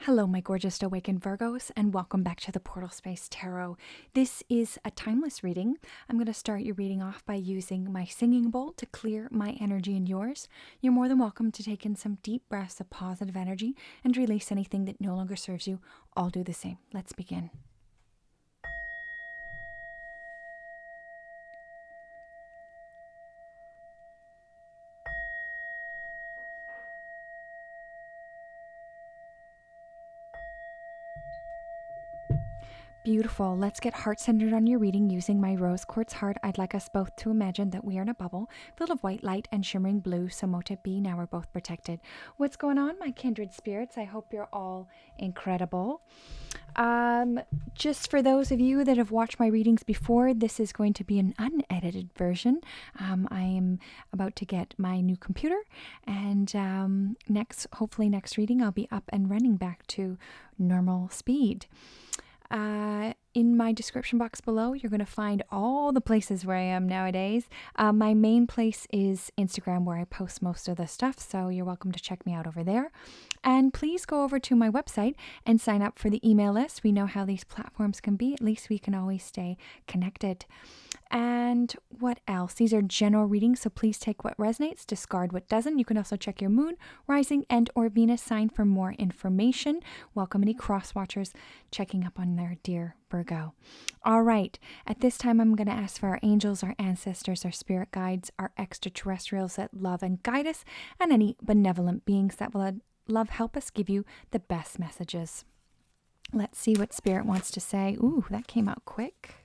Hello, my gorgeous awakened Virgos, and welcome back to the Portal Space Tarot. This is a timeless reading. I'm going to start your reading off by using my singing bowl to clear my energy and yours. You're more than welcome to take in some deep breaths of positive energy and release anything that no longer serves you. I'll do the same. Let's begin. Beautiful. Let's get heart-centered on your reading using my rose quartz heart. I'd like us both to imagine that we are in a bubble filled of white light and shimmering blue, so mote it be. Now we're both protected. What's going on, my kindred spirits? I hope you're all incredible. Just for those of you that have watched my readings before, this is going to be an unedited version. I am about to get my new computer, and hopefully next reading, I'll be up and running back to normal speed. In my description box below, you're going to find all the places where I am nowadays. My main place is Instagram, where I post most of the stuff, so you're welcome to check me out over there. And please go over to my website and sign up for the email list. We know how these platforms can be. At least we can always stay connected. And what else? These are general readings, so please take what resonates, discard what doesn't. You can also check your moon, rising, and or Venus sign for more information. Welcome any cross watchers checking up on their dear Virgo. All right, at this time I'm going to ask for our angels, our ancestors, our spirit guides, our extraterrestrials that love and guide us, and any benevolent beings that will help us give you the best messages. Let's see what spirit wants to say. Ooh, that came out quick.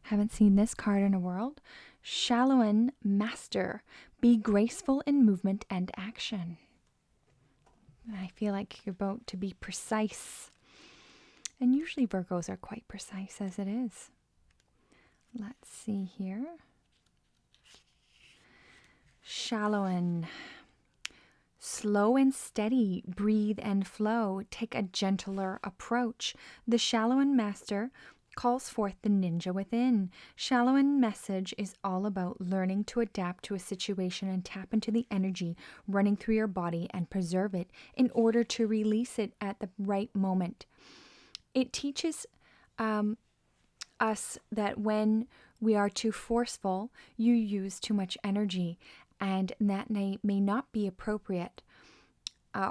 Haven't seen this card in a world. Shallowan Master. Be graceful in movement and action. I feel like you're about to be precise. And usually Virgos are quite precise as it is. Let's see here. Shallowan. Slow and steady, breathe and flow. Take a gentler approach. The Shallowan Master calls forth the ninja within. Shallowan message is all about learning to adapt to a situation and tap into the energy running through your body and preserve it in order to release it at the right moment. It teaches us that when we are too forceful, you use too much energy, and that may not be appropriate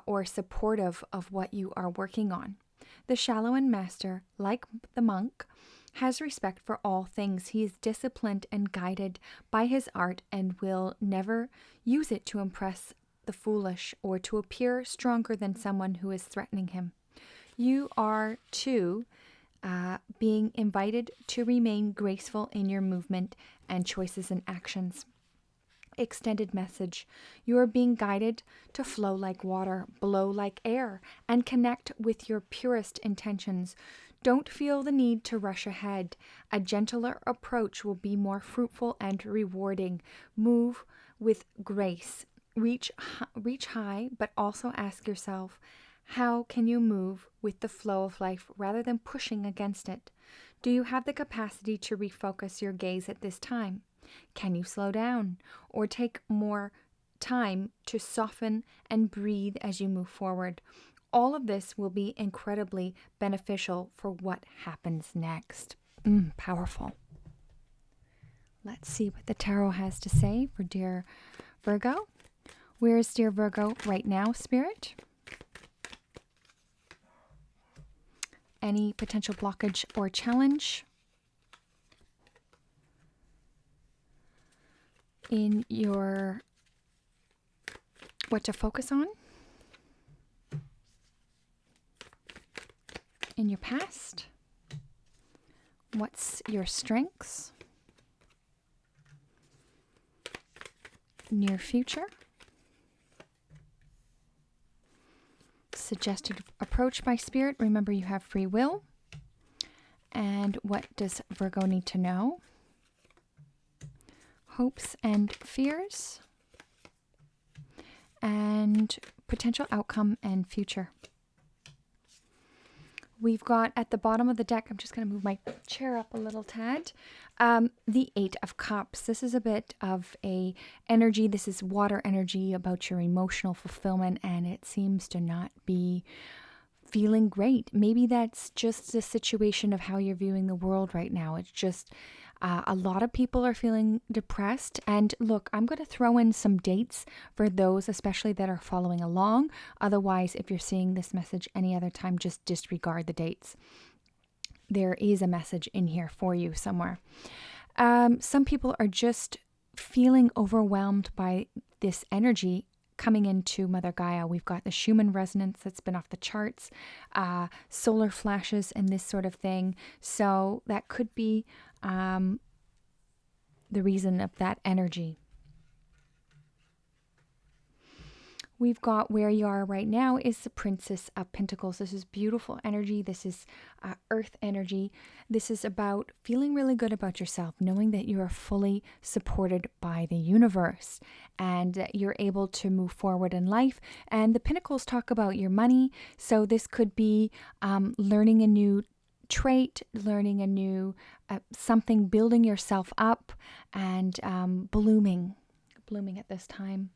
or supportive of what you are working on. The Shallowan Master, like the monk, has respect for all things. He is disciplined and guided by his art and will never use it to impress the foolish or to appear stronger than someone who is threatening him. You are, too, being invited to remain graceful in your movement and choices and actions. Extended message. You are being guided to flow like water, blow like air, and connect with your purest intentions. Don't feel the need to rush ahead. A gentler approach will be more fruitful and rewarding. Move with grace. Reach high, but also ask yourself, how can you move with the flow of life rather than pushing against it? Do you have the capacity to refocus your gaze at this time? Can you slow down or take more time to soften and breathe as you move forward? All of this will be incredibly beneficial for what happens next. Powerful. Let's see what the tarot has to say for dear Virgo. Where is dear Virgo right now, Spirit? Any potential blockage or challenge in your what to focus on in your past? What's your strengths? Near future? Suggested approach by Spirit. Remember, you have free will. And what does Virgo need to know? Hopes and fears, and potential outcome and future. We've got at the bottom of the deck, I'm just going to move my chair up a little tad, the Eight of Cups. This is a bit of a energy. This is water energy about your emotional fulfillment, and it seems to not be feeling great. Maybe that's just a situation of how you're viewing the world right now. It's just a lot of people are feeling depressed. And look, I'm going to throw in some dates for those, especially that are following along. Otherwise, if you're seeing this message any other time, just disregard the dates. There is a message in here for you somewhere. Some people are just feeling overwhelmed by this energy coming into Mother Gaia. We've got the Schumann resonance that's been off the charts, solar flashes and this sort of thing. So that could be the reason of that energy. We've got where you are right now is the Princess of Pentacles. This is beautiful energy. This is earth energy. This is about feeling really good about yourself, knowing that you are fully supported by the universe and that you're able to move forward in life. And the Pentacles talk about your money. So this could be learning a new trait, learning a new something, building yourself up and blooming at this time.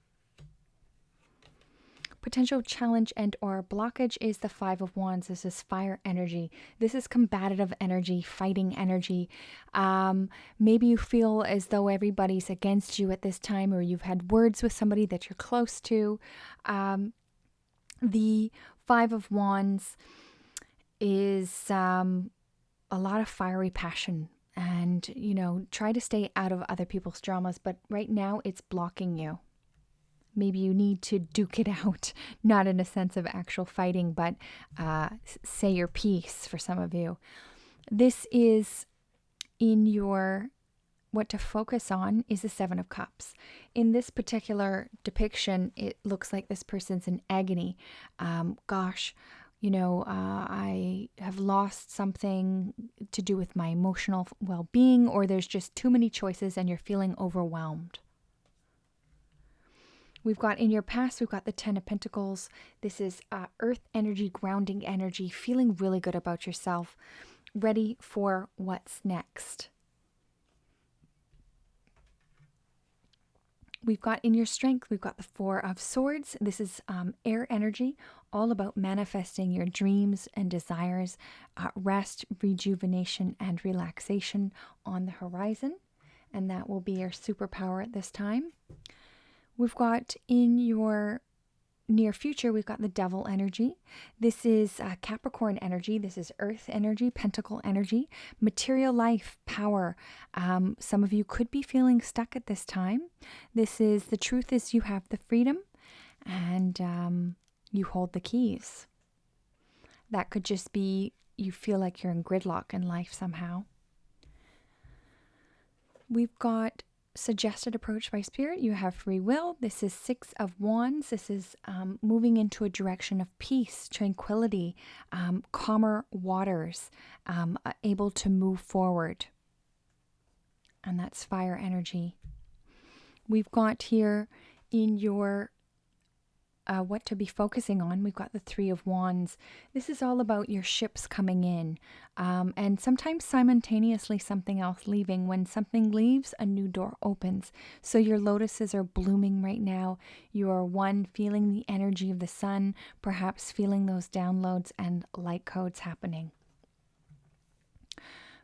Potential challenge and or blockage is the Five of Wands. This is fire energy. This is combative energy, fighting energy. Maybe you feel as though everybody's against you at this time, or you've had words with somebody that you're close to. The Five of Wands is a lot of fiery passion. And, you know, try to stay out of other people's dramas. But right now it's blocking you. Maybe you need to duke it out, not in a sense of actual fighting, but say your piece for some of you. This is in your, what to focus on is the Seven of Cups. In this particular depiction, it looks like this person's in agony. Gosh, you know, I have lost something to do with my emotional well-being, or there's just too many choices and you're feeling overwhelmed. We've got in your past, we've got the Ten of Pentacles. This is earth energy, grounding energy, feeling really good about yourself, ready for what's next. We've got in your strength, we've got the Four of Swords. This is air energy, all about manifesting your dreams and desires, rest, rejuvenation, and relaxation on the horizon. And that will be your superpower at this time. We've got in your near future, we've got the Devil energy. This is Capricorn energy. This is earth energy, pentacle energy, material life, power. Some of you could be feeling stuck at this time. This is, the truth is you have the freedom and you hold the keys. That could just be you feel like you're in gridlock in life somehow. We've got suggested approach by spirit. You have free will. This is Six of Wands. This is moving into a direction of peace, tranquility, calmer waters, able to move forward. And that's fire energy. We've got here in your what to be focusing on, we've got the Three of Wands. This is all about your ships coming in and sometimes simultaneously something else leaving. When something leaves, a new door opens. So your lotuses are blooming right now. You are feeling the energy of the sun, perhaps feeling those downloads and light codes happening.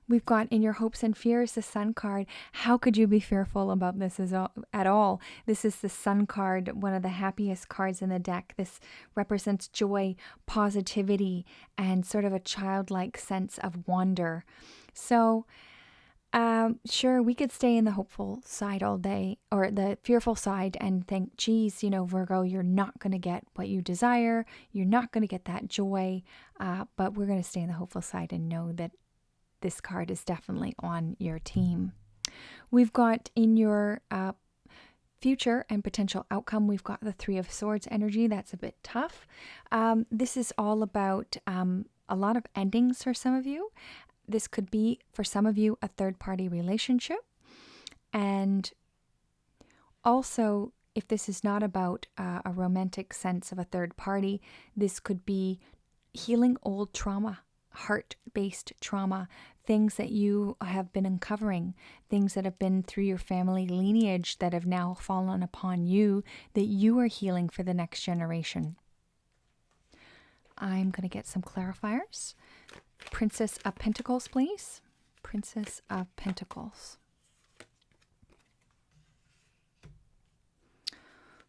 We've got in your hopes and fears the Sun card. How could you be fearful about this at all? This is the Sun card, one of the happiest cards in the deck. This represents joy, positivity, and sort of a childlike sense of wonder. So, sure, we could stay in the hopeful side all day, or the fearful side, and think, geez, you know, Virgo, you're not going to get what you desire. You're not going to get that joy. But we're going to stay in the hopeful side and know that this card is definitely on your team. We've got in your future and potential outcome, we've got the Three of Swords energy. That's a bit tough. This is all about a lot of endings for some of you. This could be, for some of you, a third-party relationship. And also, if this is not about a romantic sense of a third party, this could be healing old trauma, heart-based trauma, things that you have been uncovering, things that have been through your family lineage that have now fallen upon you, that you are healing for the next generation. I'm going to get some clarifiers. Princess of Pentacles, please. Princess of Pentacles.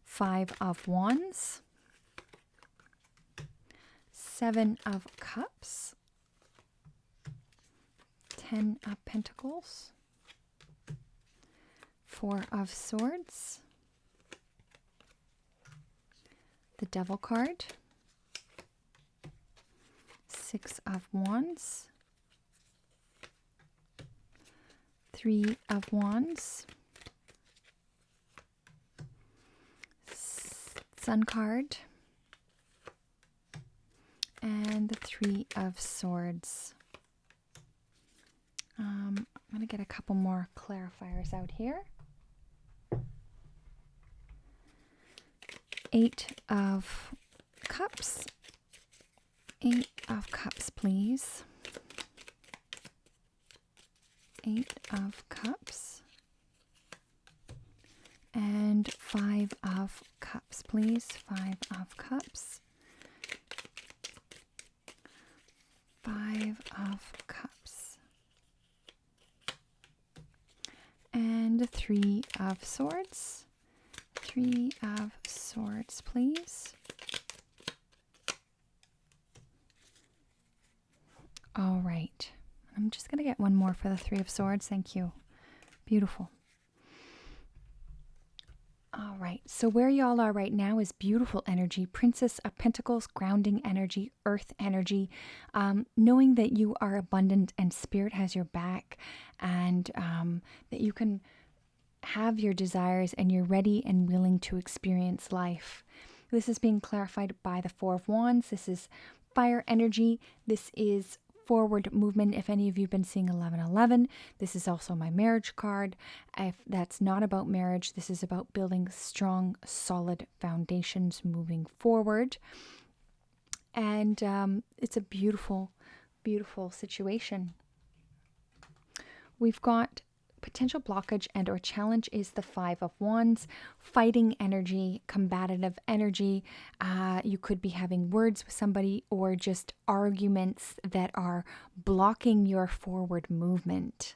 5 of Wands. 7 of Cups. 10 of Pentacles. 4 of Swords. The Devil card. 6 of Wands. 3 of Wands. Sun card. And the 3 of Swords. I'm going to get a couple more clarifiers out here. 8 of Cups. 8 of Cups, please. 8 of Cups. And 5 of Cups, please. 5 of Cups. 5 of Cups. And 3 of Swords. 3 of Swords, please. All right. I'm just going to get one more for the 3 of Swords. Thank you. Beautiful. All right. So where y'all are right now is beautiful energy. Princess of Pentacles, grounding energy, earth energy, knowing that you are abundant and spirit has your back, and that you can have your desires and you're ready and willing to experience life. This is being clarified by the 4 of Wands. This is fire energy. This is forward movement. If any of you have been seeing 1111, this is also my marriage card. If that's not about marriage, this is about building strong, solid foundations moving forward. And it's a beautiful, beautiful situation. We've got potential blockage and or challenge is the 5 of Wands, fighting energy, combative energy. You could be having words with somebody or just arguments that are blocking your forward movement.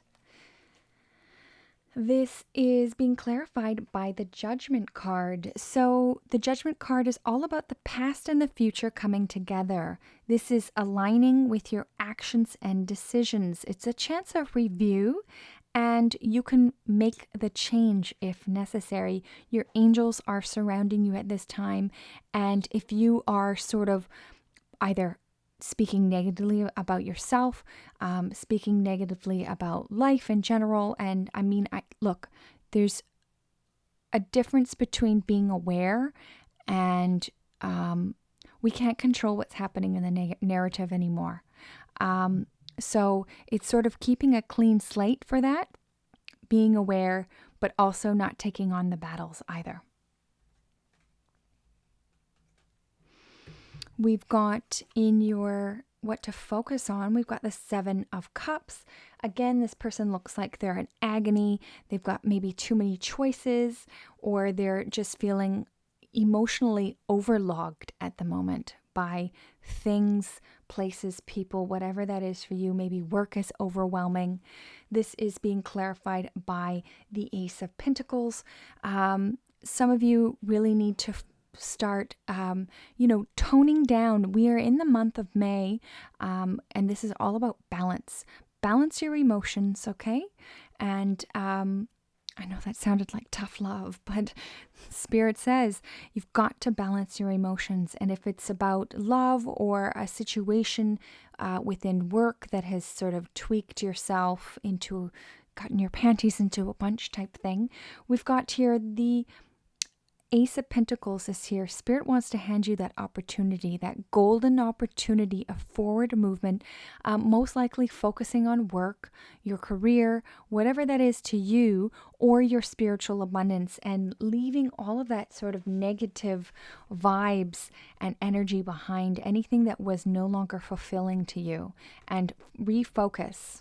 This is being clarified by the Judgment card. So the Judgment card is all about the past and the future coming together. This is aligning with your actions and decisions. It's a chance of review, and you can make the change if necessary. Your angels are surrounding you at this time, and if you are sort of either speaking negatively about yourself, speaking negatively about life in general. And I mean, look, there's a difference between being aware and we can't control what's happening in the narrative anymore. So it's sort of keeping a clean slate for that, being aware, but also not taking on the battles either. We've got in your what to focus on, we've got the 7 of Cups. Again, this person looks like they're in agony. They've got maybe too many choices, or they're just feeling emotionally overlogged at the moment by things, places, people, whatever that is for you. Maybe work is overwhelming. This is being clarified by the Ace of Pentacles. Some of you really need to start, toning down. We are in the month of May, and this is all about balance. Balance your emotions, okay? And I know that sounded like tough love, but Spirit says you've got to balance your emotions. And if it's about love or a situation within work that has sort of tweaked yourself into, gotten your panties into a bunch type thing, we've got here the Ace of Pentacles is here. Spirit wants to hand you that opportunity, that golden opportunity of forward movement, most likely focusing on work, your career, whatever that is to you, or your spiritual abundance, and leaving all of that sort of negative vibes and energy behind, anything that was no longer fulfilling to you, and refocus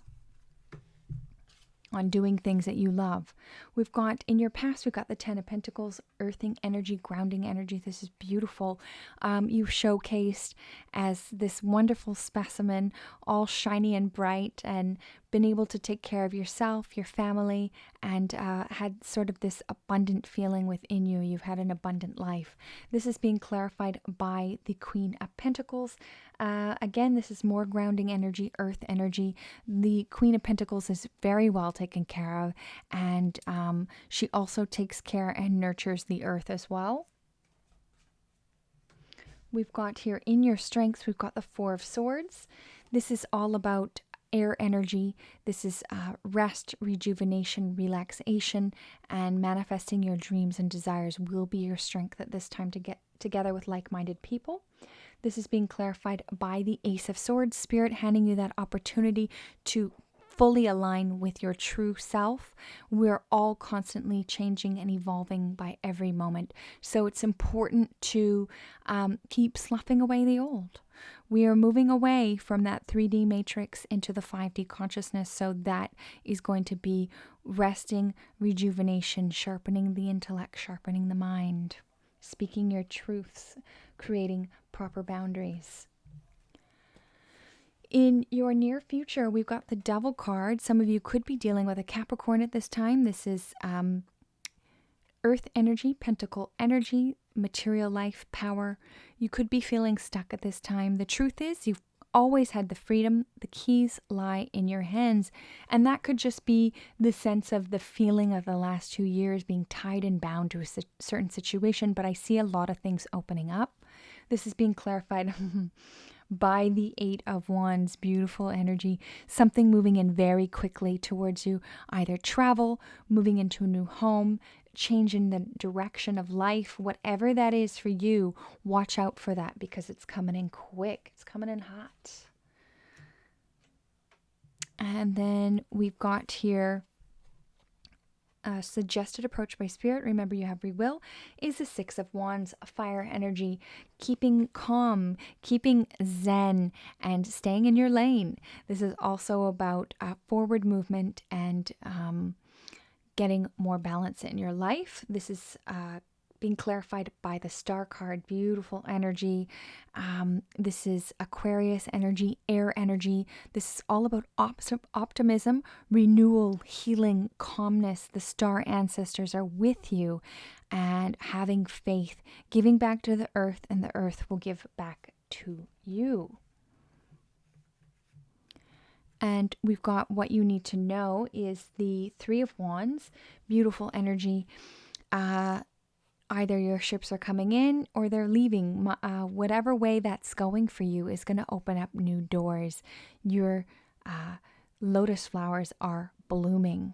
on doing things that you love. We've got, in your past, we've got the Ten of Pentacles, earthing energy, grounding energy. This is beautiful. You've showcased as this wonderful specimen, all shiny and bright, and been able to take care of yourself, your family, and had sort of this abundant feeling within you. You've had an abundant life. This is being clarified by the Queen of Pentacles. Again, this is more grounding energy, earth energy. The Queen of Pentacles is very well taken care of, and she also takes care and nurtures the earth as well. We've got here in your strengths, we've got the Four of Swords. This is all about air energy. This is rest, rejuvenation, relaxation, and manifesting your dreams and desires will be your strength at this time to get together with like-minded people. This is being clarified by the Ace of Swords, Spirit handing you that opportunity to fully align with your true self. We're all constantly changing and evolving by every moment. So it's important to keep sloughing away the old. We are moving away from that 3D matrix into the 5D consciousness. So that is going to be resting, rejuvenation, sharpening the intellect, sharpening the mind, speaking your truths, creating proper boundaries. In your near future, we've got the Devil card. Some of you could be dealing with a Capricorn at this time. This is earth energy, pentacle energy, material life, power. You could be feeling stuck at this time. The truth is, you've always had the freedom. The keys lie in your hands. And that could just be the sense of the feeling of the last 2 years being tied and bound to a certain situation. But I see a lot of things opening up. This is being clarified by the Eight of Wands, beautiful energy, something moving in very quickly towards you, either travel, moving into a new home, change in the direction of life, whatever that is for you, watch out for that because it's coming in quick. It's coming in hot. And then we've got here a suggested approach by Spirit. Remember, you have free will. Is the Six of Wands, fire energy, keeping calm, keeping zen, and staying in your lane. This is also about forward movement and getting more balance in your life. This is being clarified by the Star card, beautiful energy. This is Aquarius energy, air energy. This is all about optimism, renewal, healing, calmness. The star ancestors are with you and having faith, giving back to the earth, and the earth will give back to you. And we've got what you need to know is the Three of Wands, beautiful energy. Either your ships are coming in or they're leaving. Whatever way that's going for you is going to open up new doors. Your lotus flowers are blooming.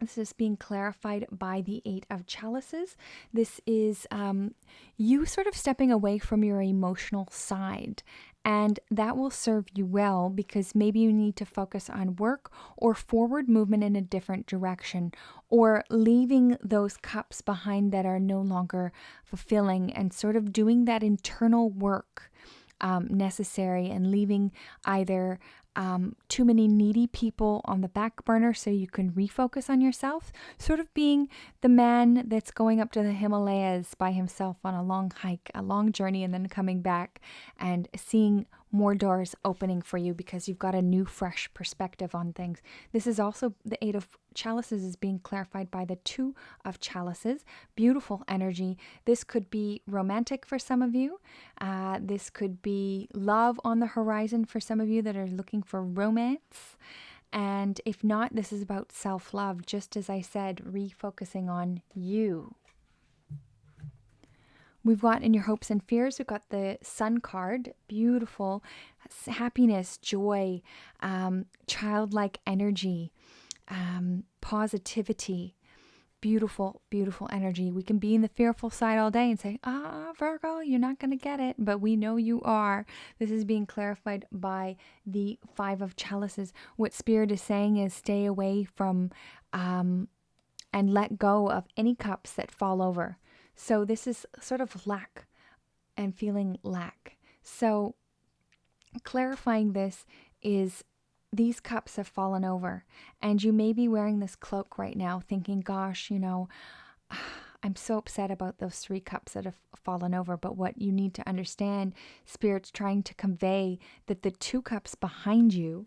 This is being clarified by the Eight of Chalices. This is you sort of stepping away from your emotional side. And that will serve you well because maybe you need to focus on work or forward movement in a different direction, or leaving those cups behind that are no longer fulfilling and sort of doing that internal work necessary, and leaving either too many needy people on the back burner so you can refocus on yourself, sort of being the man that's going up to the Himalayas by himself on a long hike, a long journey, and then coming back and seeing more doors opening for you because you've got a new, fresh perspective on things. This is also the Eight of Chalices is being clarified by the Two of Chalices. Beautiful energy. This could be romantic for some of you. This could be love on the horizon for some of you that are looking for romance. And if not, this is about self-love. Just as I said, refocusing on you. We've got in your hopes and fears, we've got the Sun card, beautiful, happiness, joy, childlike energy, positivity, beautiful, beautiful energy. We can be in the fearful side all day and say, Virgo, you're not going to get it, but we know you are. This is being clarified by the Five of Chalices. What Spirit is saying is stay away from and let go of any cups that fall over. So this is sort of lack and feeling lack. So clarifying this is these cups have fallen over, and you may be wearing this cloak right now thinking, gosh, I'm so upset about those 3 cups that have fallen over. But what you need to understand, Spirit's trying to convey that the 2 cups behind you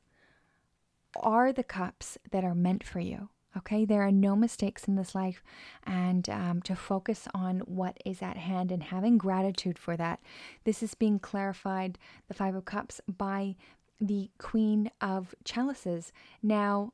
are the cups that are meant for you. Okay, there are no mistakes in this life, and to focus on what is at hand and having gratitude for that. This is being clarified, the 5 of Cups, by the Queen of Chalices. Now,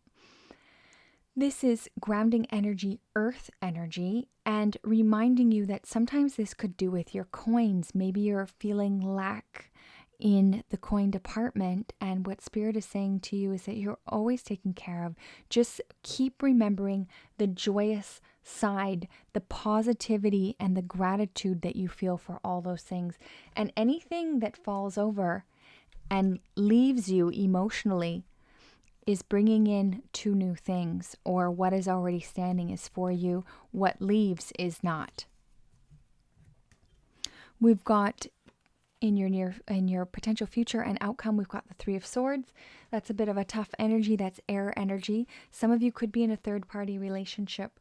this is grounding energy, earth energy, and reminding you that sometimes this could do with your coins. Maybe you're feeling lack in the coin department, and what Spirit is saying to you is that you're always taken care of. Just keep remembering the joyous side, the positivity, and the gratitude that you feel for all those things. And anything that falls over and leaves you emotionally is bringing in 2 new things, or what is already standing is for you. What leaves is not. We've got in your potential future and outcome, we've got the 3 of Swords. That's a bit of a tough energy. That's air energy. Some of you could be in a third-party relationship.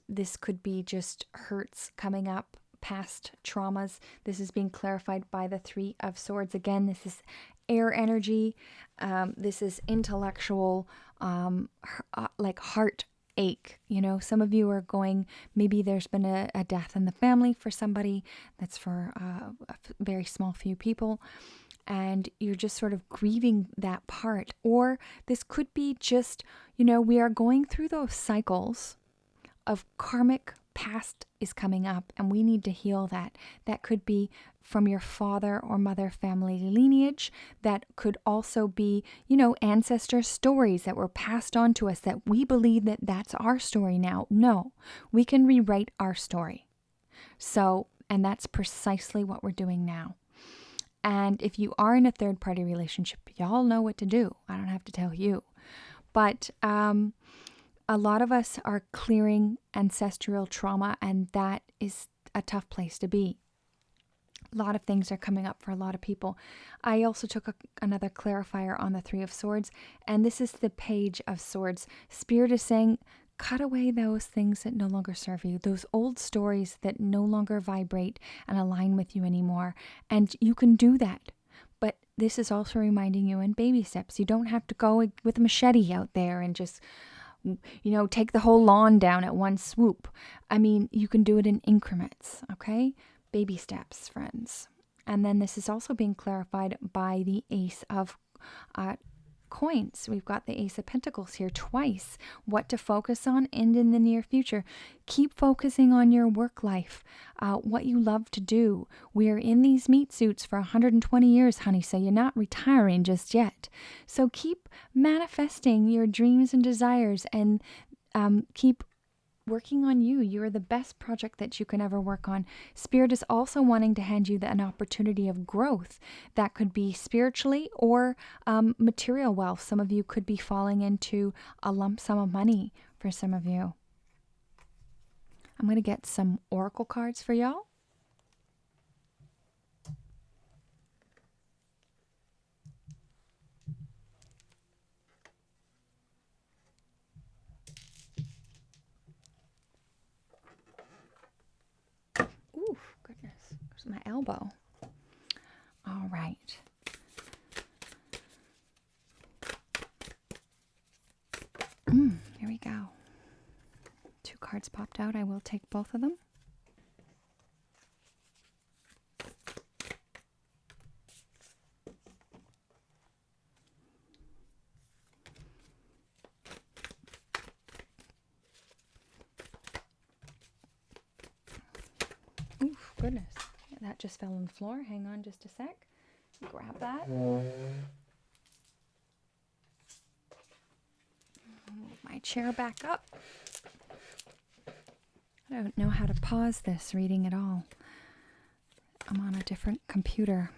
This could be just hurts coming up, past traumas. This is being clarified by the 3 of Swords. Again, this is air energy. This is intellectual, like heart ache. Some of you are going, maybe there's been a death in the family for somebody. That's for a very small few people. And you're just sort of grieving that part. Or this could be just, we are going through those cycles of karmic past is coming up, and we need to heal that. That could be from your father or mother family lineage. That could also be, ancestor stories that were passed on to us that we believe that that's our story now. No, we can rewrite our story. And that's precisely what we're doing now. And if you are in a third-party relationship, y'all know what to do. I don't have to tell you. But a lot of us are clearing ancestral trauma, and that is a tough place to be. A lot of things are coming up for a lot of people. I also took another clarifier on the 3 of Swords, and this is the Page of Swords. Spirit is saying, cut away those things that no longer serve you, those old stories that no longer vibrate and align with you anymore. And you can do that. But this is also reminding you in baby steps. You don't have to go with a machete out there and just take the whole lawn down at one swoop. I mean, you can do it in increments, okay? Baby steps, friends. And then this is also being clarified by the Ace of Coins. We've got the Ace of Pentacles here twice. What to focus on and in the near future. Keep focusing on your work life, what you love to do. We're in these meat suits for 120 years, honey, so you're not retiring just yet. So keep manifesting your dreams and desires, and keep working on you. You're the best project that you can ever work on. Spirit is also wanting to hand you an opportunity of growth. That could be spiritually or material wealth. Some of you could be falling into a lump sum of money for some of you. I'm going to get some oracle cards for y'all. Ooh, goodness. There's my elbow. All right. Here we go. 2 cards popped out. I will take both of them. Oof, goodness. That just fell on the floor. Hang on just a sec. Grab that. Move my chair back up. I don't know how to pause this reading at all. I'm on a different computer.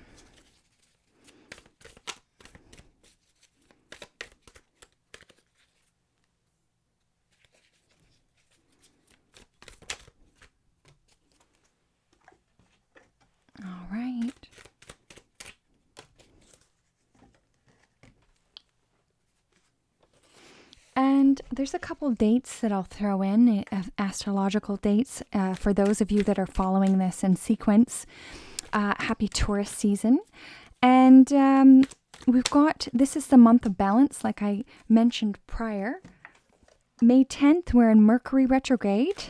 All right. And there's a couple dates that I'll throw in, astrological dates, for those of you that are following this in sequence. Happy Taurus season. And this is the month of balance, like I mentioned prior. May 10th, we're in Mercury retrograde.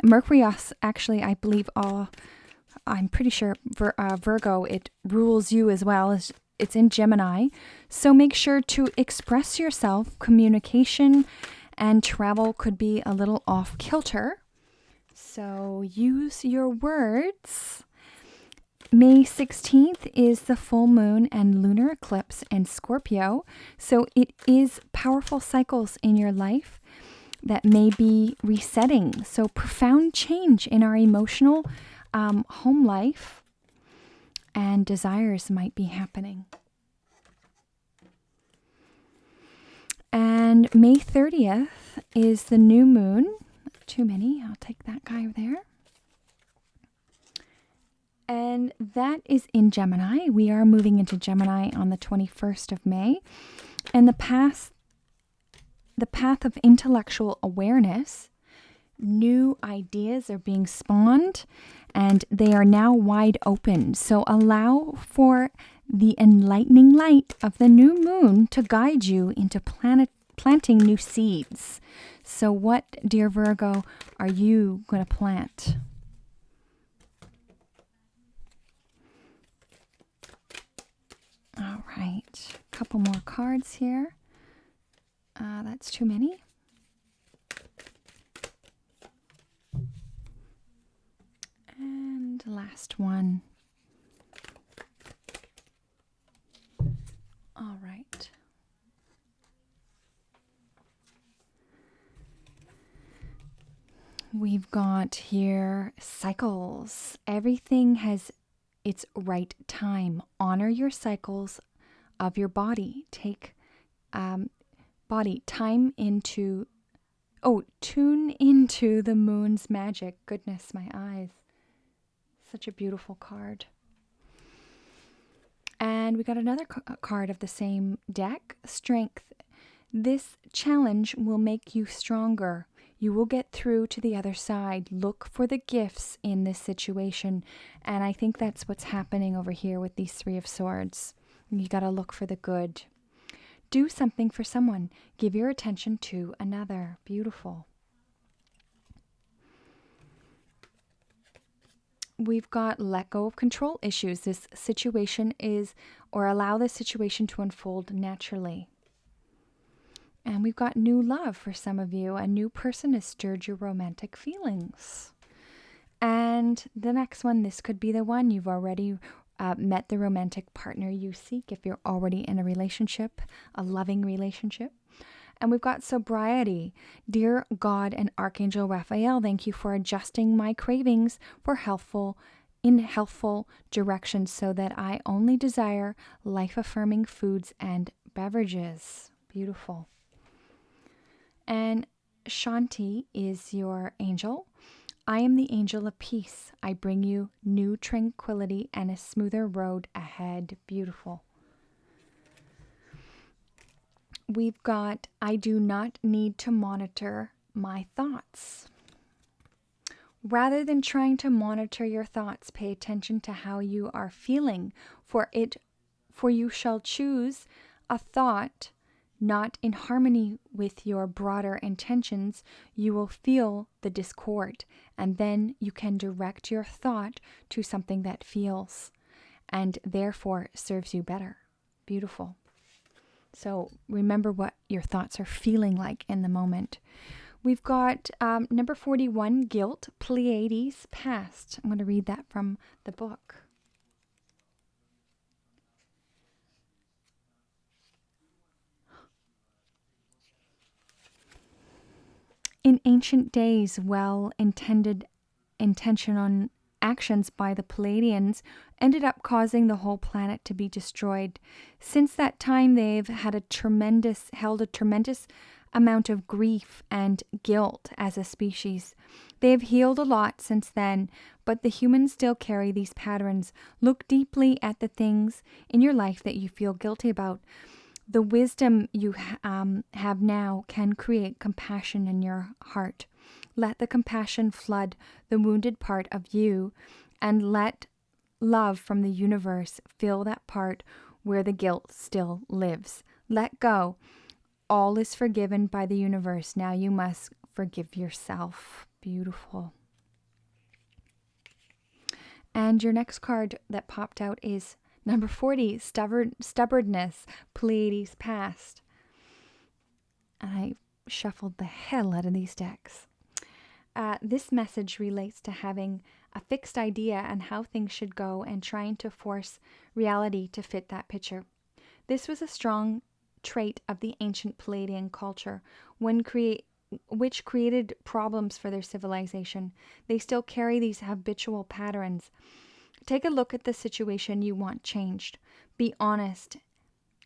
Mercury, actually, I believe, I'm pretty sure Virgo, it rules you as well. It's in Gemini. So make sure to express yourself. Communication and travel could be a little off kilter. So use your words. May 16th is the full moon and lunar eclipse in Scorpio. So it is powerful cycles in your life that may be resetting. So profound change in our emotional home life and desires might be happening. And May 30th is the new moon. Too many. I'll take that guy there. And that is in Gemini. We are moving into Gemini on the 21st of May. And the path of intellectual awareness, new ideas are being spawned, and they are now wide open. So allow for the enlightening light of the new moon to guide you into planting new seeds. So what, dear Virgo, are you going to plant? All right, a couple more cards here. That's too many. And last one. All right. We've got here cycles. Everything has its right time. Honor your cycles of your body. Take tune into the moon's magic. Goodness, my eyes. Such a beautiful card. And we got another card of the same deck, Strength. This challenge will make you stronger. You will get through to the other side. Look for the gifts in this situation. And I think that's what's happening over here with these Three of Swords. You got to look for the good. Do something for someone. Give your attention to another. Beautiful. We've got let go of control issues. This situation allow this situation to unfold naturally. And we've got new love for some of you. A new person has stirred your romantic feelings. And the next one, this could be the one. You've already met the romantic partner you seek if you're already in a relationship, a loving relationship. And we've got sobriety. Dear God and Archangel Raphael, thank you for adjusting my cravings for healthful directions so that I only desire life-affirming foods and beverages. Beautiful. And Shanti is your angel. I am the angel of peace. I bring you new tranquility and a smoother road ahead. Beautiful. We've got, I do not need to monitor my thoughts. Rather than trying to monitor your thoughts, pay attention to how you are feeling. For you shall choose a thought not in harmony with your broader intentions. You will feel the discord, and then you can direct your thought to something that feels and therefore serves you better. Beautiful. So remember what your thoughts are feeling like in the moment. We've got number 41, Guilt, Pleiades, Past. I'm going to read that from the book. In ancient days, well-intended intention actions by the Pleiadians ended up causing the whole planet to be destroyed. Since that time, they've held a tremendous amount of grief and guilt as a species. They've healed a lot since then, but the humans still carry these patterns. Look deeply at the things in your life that you feel guilty about. The wisdom you have now can create compassion in your heart. Let the compassion flood the wounded part of you, and let love from the universe fill that part where the guilt still lives. Let go. All is forgiven by the universe. Now you must forgive yourself. Beautiful. And your next card that popped out is number 40, stubbornness, Pleiades past. And I shuffled the hell out of these decks. This message relates to having a fixed idea on how things should go and trying to force reality to fit that picture. This was a strong trait of the ancient Palladian culture, which created problems for their civilization. They still carry these habitual patterns. Take a look at the situation you want changed. Be honest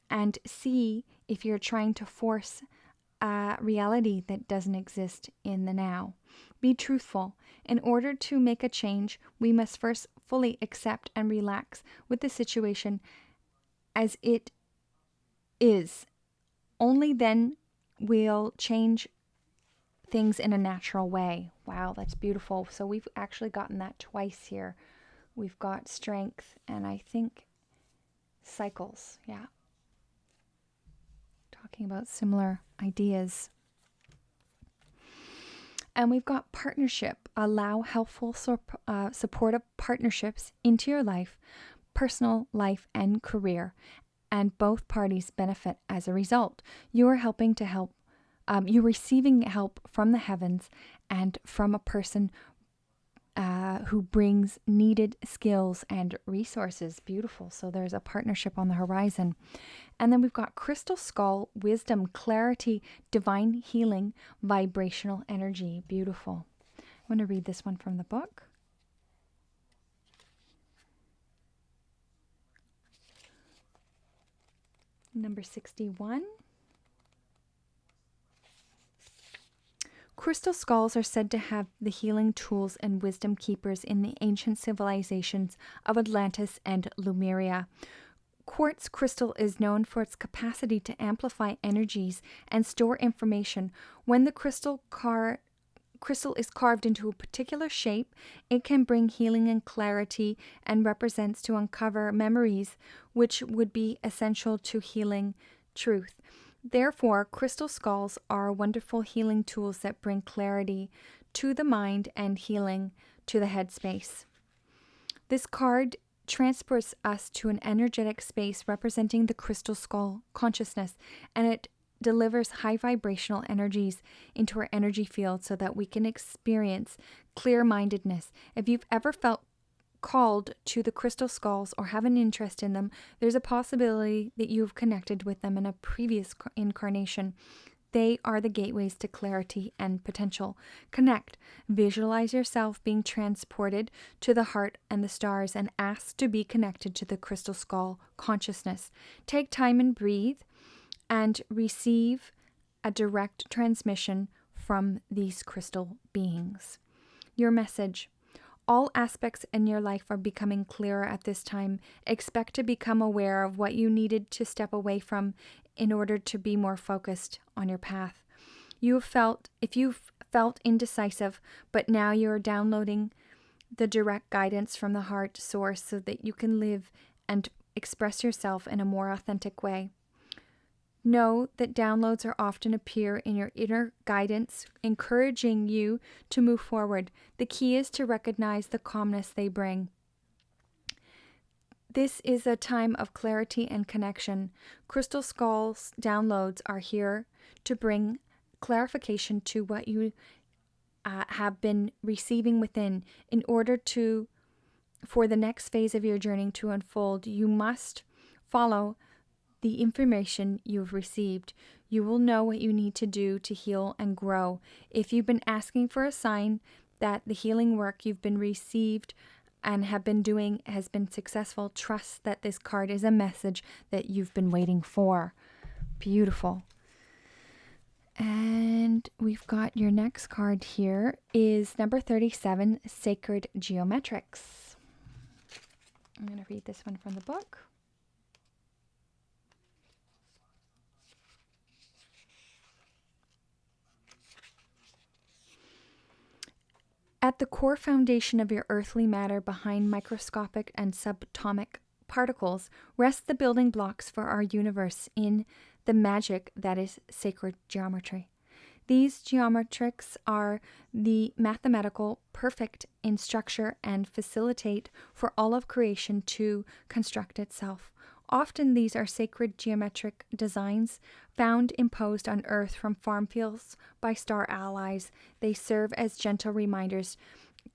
and see if you're trying to force a reality that doesn't exist in the now. Be truthful. In order to make a change, we must first fully accept and relax with the situation as it is. Only then we'll change things in a natural way. Wow, that's beautiful. So we've actually gotten that twice here. We've got strength and I think cycles. Yeah. Talking about similar ideas. And we've got partnership. Allow helpful, supportive partnerships into your life, personal life and career, and both parties benefit as a result. You are helping to help. You're receiving help from the heavens and from a person who brings needed skills and resources. Beautiful. So there's a partnership on the horizon. And then we've got crystal skull, wisdom, clarity, divine healing, vibrational energy. Beautiful. I want to read this one from the book. Number 61. Crystal skulls are said to have the healing tools and wisdom keepers in the ancient civilizations of Atlantis and Lemuria. Quartz crystal is known for its capacity to amplify energies and store information. When the crystal is carved into a particular shape, it can bring healing and clarity and represents to uncover memories which would be essential to healing truth. Therefore, crystal skulls are wonderful healing tools that bring clarity to the mind and healing to the headspace. This card transports us to an energetic space representing the crystal skull consciousness, and it delivers high vibrational energies into our energy field so that we can experience clear-mindedness. If you've ever felt called to the crystal skulls or have an interest in them, there's a possibility that you've connected with them in a previous incarnation. They are the gateways to clarity and potential. Connect. Visualize yourself being transported to the heart and the stars and ask to be connected to the crystal skull consciousness. Take time and breathe and receive a direct transmission from these crystal beings. Your message. All aspects in your life are becoming clearer at this time. Expect to become aware of what you needed to step away from in order to be more focused on your path. If you've felt indecisive, but now you're downloading the direct guidance from the heart source so that you can live and express yourself in a more authentic way. Know that downloads are often appear in your inner guidance, encouraging you to move forward. The key is to recognize the calmness they bring. This is a time of clarity and connection. Crystal Skulls downloads are here to bring clarification to what you have been receiving within. In order for the next phase of your journey to unfold, you must follow the information you've received. You will know what you need to do to heal and grow. If you've been asking for a sign that the healing work you've been received and have been doing has been successful, trust that this card is a message that you've been waiting for. Beautiful. And we've got your next card here is number 37, Sacred Geometrics. I'm going to read this one from the book. At the core foundation of your earthly matter, behind microscopic and subatomic particles, rest the building blocks for our universe in the magic that is sacred geometry. These geometrics are the mathematical perfect in structure and facilitate for all of creation to construct itself. Often these are sacred geometric designs found imposed on Earth from farm fields by star allies. They serve as gentle reminders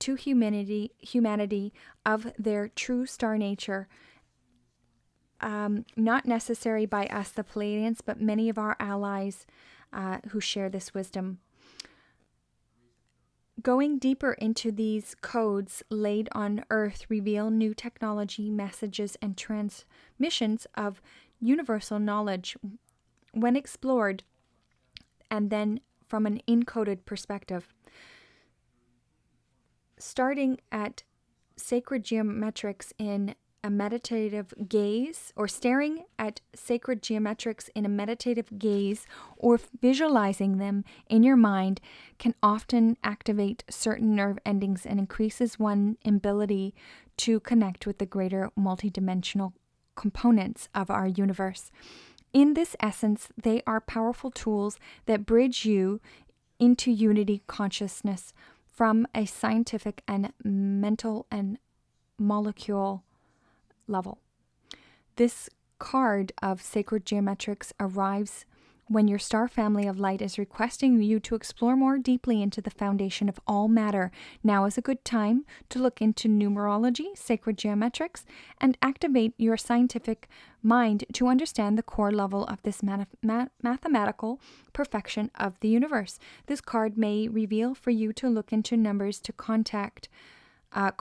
to humanity of their true star nature. Not necessary by us, the Pleiadians, but many of our allies who share this wisdom. Going deeper into these codes laid on Earth reveal new technology, messages, and transmissions of universal knowledge when explored, and then from an encoded perspective. Starting at sacred geometrics in a meditative gaze, or staring at sacred geometrics in a meditative gaze, or visualizing them in your mind, can often activate certain nerve endings and increases one's ability to connect with the greater multidimensional components of our universe. In this essence, they are powerful tools that bridge you into unity consciousness from a scientific and mental and molecule level. This card of sacred geometrics arrives when your star family of light is requesting you to explore more deeply into the foundation of all matter. Now is a good time to look into numerology, sacred geometrics, and activate your scientific mind to understand the core level of this mathematical perfection of the universe. This card may reveal for you to look into numbers to contract, or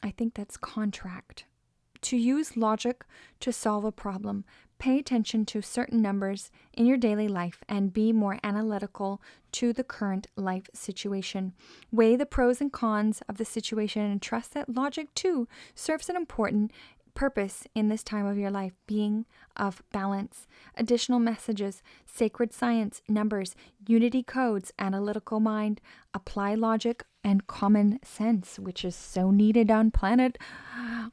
I think that's contract. To use logic to solve a problem, pay attention to certain numbers in your daily life and be more analytical to the current life situation. Weigh the pros and cons of the situation and trust that logic too serves an important purpose in this time of your life, being of balance. Additional messages, sacred science, numbers, unity codes, analytical mind, apply logic, and common sense, which is so needed on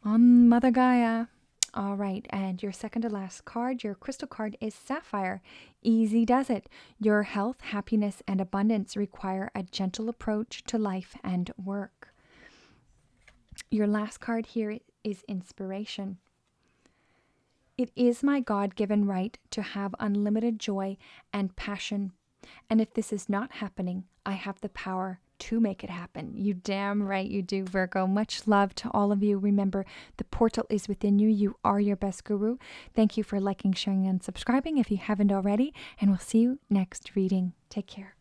Mother Gaia. All right, and your second to last card, your crystal card, is Sapphire. Easy does it. Your health, happiness, and abundance require a gentle approach to life and work. Your last card here is Inspiration. It is my God-given right to have unlimited joy and passion. And if this is not happening, I have the power to make it happen. You damn right you do, Virgo. Much love to all of you. Remember, the portal is within you. You are your best guru. Thank you for liking, sharing, and subscribing if you haven't already. And we'll see you next reading. Take care.